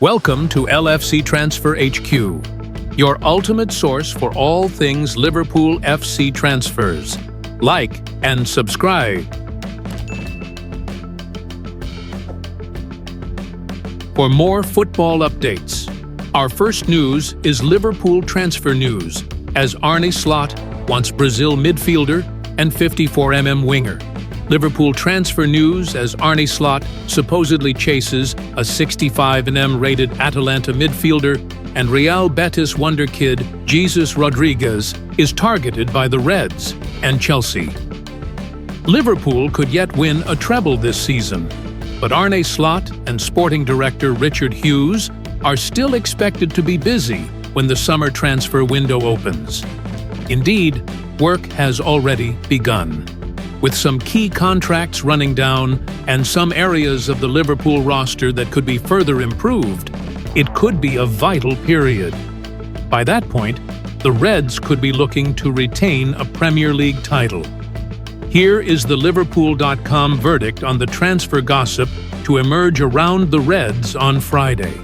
Welcome to LFC Transfer HQ, your ultimate source for all things Liverpool FC transfers. Like and subscribe. For more football updates, our first news is Liverpool transfer news, as Arne Slot wants Brazil midfielder and 54mm winger. Liverpool transfer news, as Arne Slot supposedly chases a 65mm rated Atalanta midfielder, and Real Betis wonder kid Jesus Rodriguez is targeted by the Reds and Chelsea. Liverpool could yet win a treble this season, but Arne Slot and sporting director Richard Hughes are still expected to be busy when the summer transfer window opens. Indeed, work has already begun. With some key contracts running down and some areas of the Liverpool roster that could be further improved, it could be a vital period. By that point, the Reds could be looking to retain a Premier League title. Here is the Liverpool.com verdict on the transfer gossip to emerge around the Reds on Friday.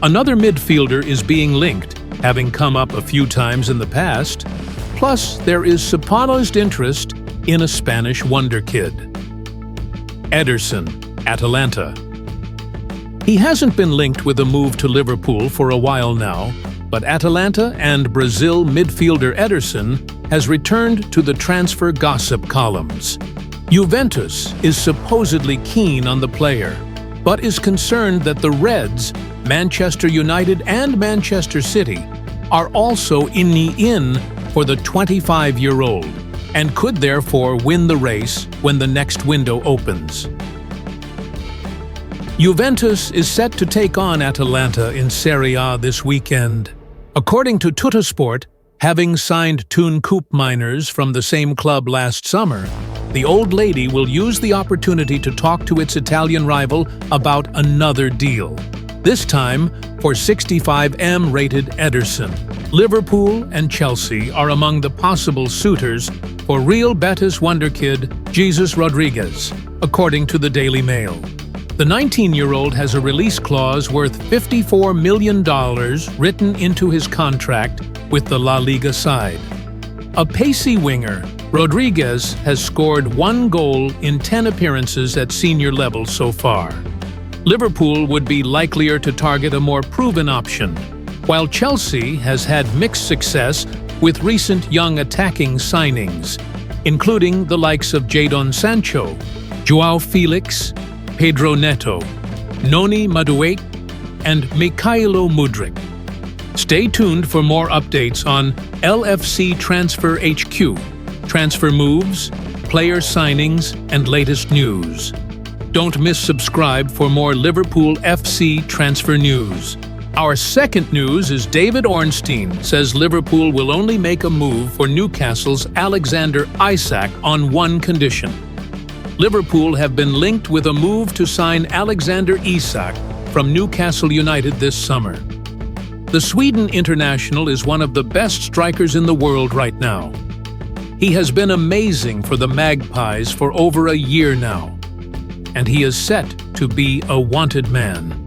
Another midfielder is being linked, having come up a few times in the past. Plus, there is supposed interest in a Spanish wonder kid. Ederson, Atalanta. He hasn't been linked with a move to Liverpool for a while now, but Atalanta and Brazil midfielder Ederson has returned to the transfer gossip columns. Juventus is supposedly keen on the player, but is concerned that the Reds, Manchester United and Manchester City are also in for the 25-year-old, and could therefore win the race when the next window opens. Juventus is set to take on Atalanta in Serie A this weekend. According to Tuttosport, having signed Toon Koopmeiners from the same club last summer, the old lady will use the opportunity to talk to its Italian rival about another deal. This time for 65M rated Ederson. Liverpool and Chelsea are among the possible suitors for Real Betis wonder kid Jesus Rodriguez, according to the Daily Mail. The 19-year-old has a release clause worth $54 million written into his contract with the La Liga side. A pacey winger, Rodriguez has scored 1 goal in 10 appearances at senior level so far. Liverpool would be likelier to target a more proven option, while Chelsea has had mixed success with recent young attacking signings, including the likes of Jadon Sancho, João Felix, Pedro Neto, Noni Madueke, and Mikhailo Mudryk. Stay tuned for more updates on LFC Transfer HQ, transfer moves, player signings, and latest news. Don't miss subscribe for more Liverpool FC transfer news. Our second news is David Ornstein says Liverpool will only make a move for Newcastle's Alexander Isak on one condition. Liverpool have been linked with a move to sign Alexander Isak from Newcastle United this summer. The Sweden international is one of the best strikers in the world right now. He has been amazing for the Magpies for over a year now, and he is set to be a wanted man.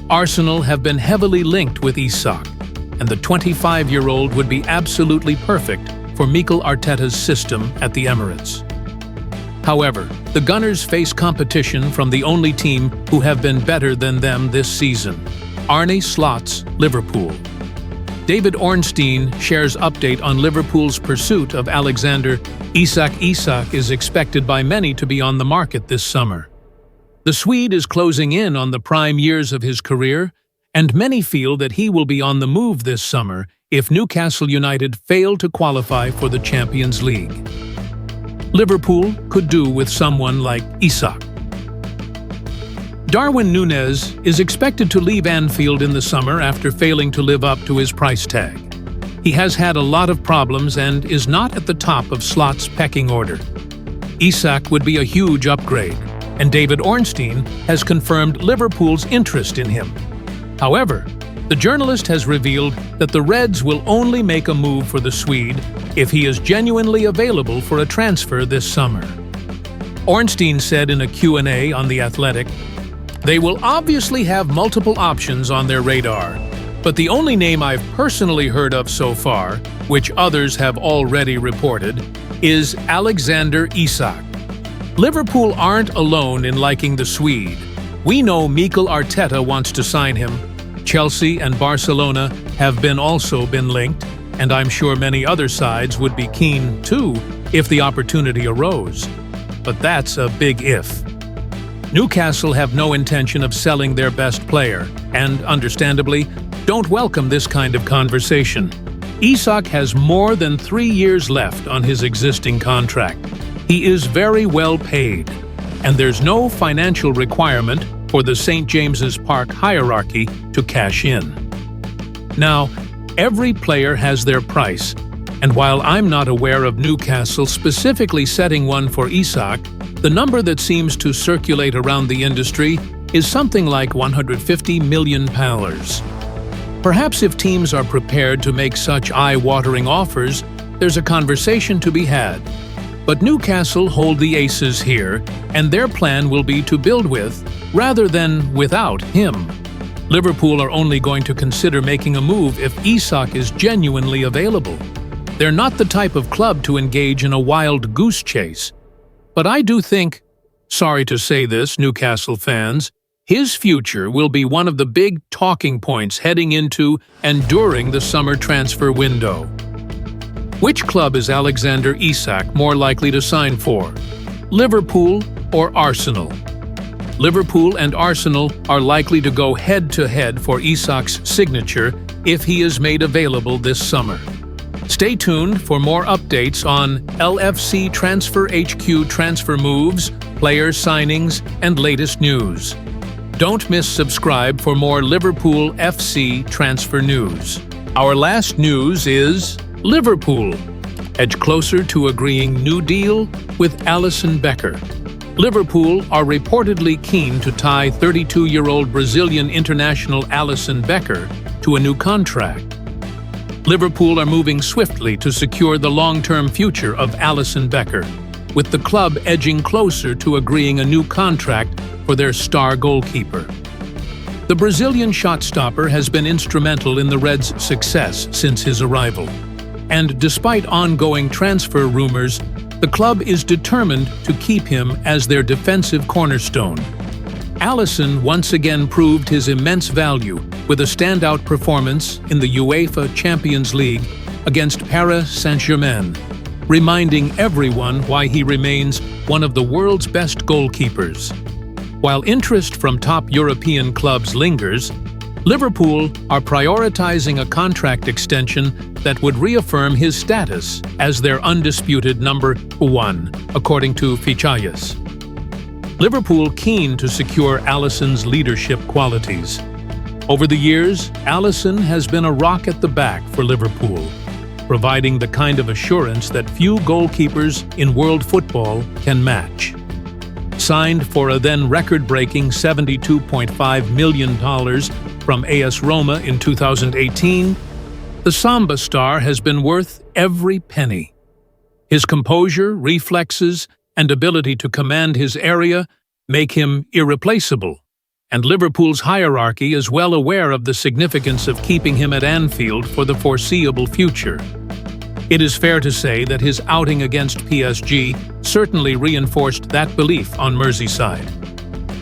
Arsenal have been heavily linked with Isak, and the 25-year-old would be absolutely perfect for Mikel Arteta's system at the Emirates. However, the Gunners face competition from the only team who have been better than them this season, Arne Slot's Liverpool. David Ornstein shares update on Liverpool's pursuit of Alexander Isak. Isak is expected by many to be on the market this summer. The Swede is closing in on the prime years of his career, and many feel that he will be on the move this summer if Newcastle United fail to qualify for the Champions League. Liverpool could do with someone like Isak. Darwin Núñez is expected to leave Anfield in the summer after failing to live up to his price tag. He has had a lot of problems and is not at the top of Slot's pecking order. Isak would be a huge upgrade, and David Ornstein has confirmed Liverpool's interest in him. However, the journalist has revealed that the Reds will only make a move for the Swede if he is genuinely available for a transfer this summer. Ornstein said in a Q&A on The Athletic, They will obviously have multiple options on their radar, but the only name I've personally heard of so far, which others have already reported, is Alexander Isak. Liverpool aren't alone in liking the Swede. We know Mikel Arteta wants to sign him. Chelsea and Barcelona have also been linked, and I'm sure many other sides would be keen too if the opportunity arose. But that's a big if. Newcastle have no intention of selling their best player, and, understandably, don't welcome this kind of conversation. Isak has more than 3 years left on his existing contract. He is very well paid, and there's no financial requirement for the St. James's Park hierarchy to cash in. Now, every player has their price, and while I'm not aware of Newcastle specifically setting one for Isak, the number that seems to circulate around the industry is something like £150 million. Perhaps if teams are prepared to make such eye-watering offers, there's a conversation to be had. But Newcastle hold the aces here, and their plan will be to build with, rather than without, him. Liverpool are only going to consider making a move if Isak is genuinely available. They're not the type of club to engage in a wild goose chase. But I do think, sorry to say this, Newcastle fans, his future will be one of the big talking points heading into and during the summer transfer window. Which club is Alexander Isak more likely to sign for? Liverpool or Arsenal? Liverpool and Arsenal are likely to go head-to-head for Isak's signature if he is made available this summer. Stay tuned for more updates on LFC Transfer HQ transfer moves, player signings, and latest news. Don't miss subscribe for more Liverpool FC transfer news. Our last news is Liverpool edge closer to agreeing new deal with Alisson Becker. Liverpool are reportedly keen to tie 32-year-old Brazilian international Alisson Becker to a new contract. Liverpool are moving swiftly to secure the long-term future of Alisson Becker, with the club edging closer to agreeing a new contract for their star goalkeeper. The Brazilian shot-stopper has been instrumental in the Reds' success since his arrival, and despite ongoing transfer rumors, the club is determined to keep him as their defensive cornerstone. Alisson once again proved his immense value with a standout performance in the UEFA Champions League against Paris Saint-Germain, reminding everyone why he remains one of the world's best goalkeepers. While interest from top European clubs lingers, Liverpool are prioritizing a contract extension that would reaffirm his status as their undisputed number 1, according to Fichayas. Liverpool keen to secure Alisson's leadership qualities. Over the years, Alisson has been a rock at the back for Liverpool, providing the kind of assurance that few goalkeepers in world football can match. Signed for a then record-breaking $72.5 million from AS Roma in 2018, the Samba star has been worth every penny. His composure, reflexes, and ability to command his area make him irreplaceable, and Liverpool's hierarchy is well aware of the significance of keeping him at Anfield for the foreseeable future. It is fair to say that his outing against PSG certainly reinforced that belief on Merseyside.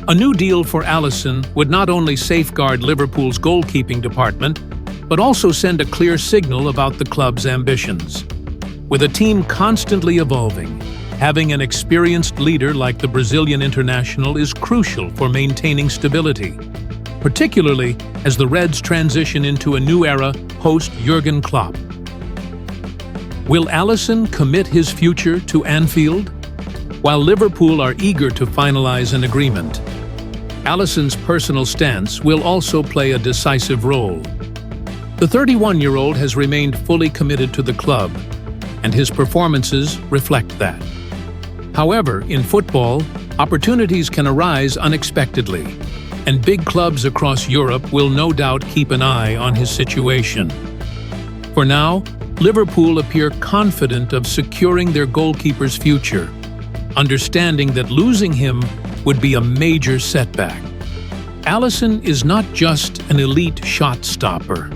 A new deal for Alisson would not only safeguard Liverpool's goalkeeping department, but also send a clear signal about the club's ambitions. With a team constantly evolving, having an experienced leader like the Brazilian international is crucial for maintaining stability, particularly as the Reds transition into a new era post-Jurgen Klopp. Will Alisson commit his future to Anfield? While Liverpool are eager to finalize an agreement, Alisson's personal stance will also play a decisive role. The 31-year-old has remained fully committed to the club, and his performances reflect that. However, in football, opportunities can arise unexpectedly, and big clubs across Europe will no doubt keep an eye on his situation. For now, Liverpool appear confident of securing their goalkeeper's future, understanding that losing him would be a major setback. Alisson is not just an elite shot stopper.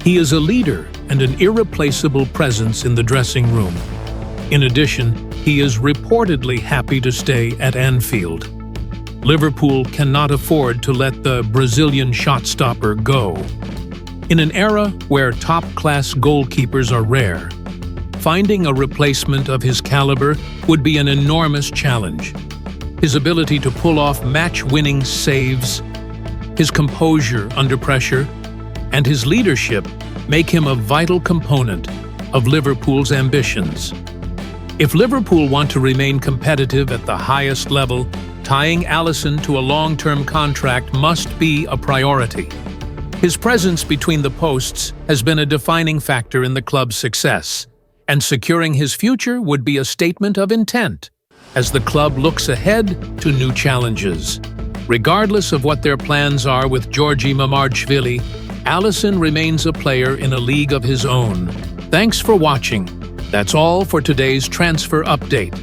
He is a leader and an irreplaceable presence in the dressing room. In addition, he is reportedly happy to stay at Anfield. Liverpool cannot afford to let the Brazilian shot stopper go. In an era where top-class goalkeepers are rare, finding a replacement of his caliber would be an enormous challenge. His ability to pull off match-winning saves, his composure under pressure, and his leadership make him a vital component of Liverpool's ambitions. If Liverpool want to remain competitive at the highest level, tying Alisson to a long-term contract must be a priority. His presence between the posts has been a defining factor in the club's success, and securing his future would be a statement of intent as the club looks ahead to new challenges. Regardless of what their plans are with Georgi Mamarchvili, Alisson remains a player in a league of his own. Thanks for watching. That's all for today's transfer update.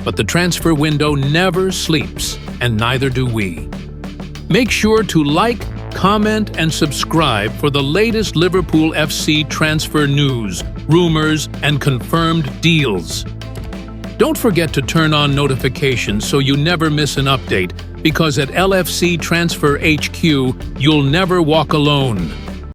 But the transfer window never sleeps, and neither do we. Make sure to like, comment, and subscribe for the latest Liverpool FC transfer news, rumors, and confirmed deals. Don't forget to turn on notifications so you never miss an update, because at LFC Transfer HQ, you'll never walk alone.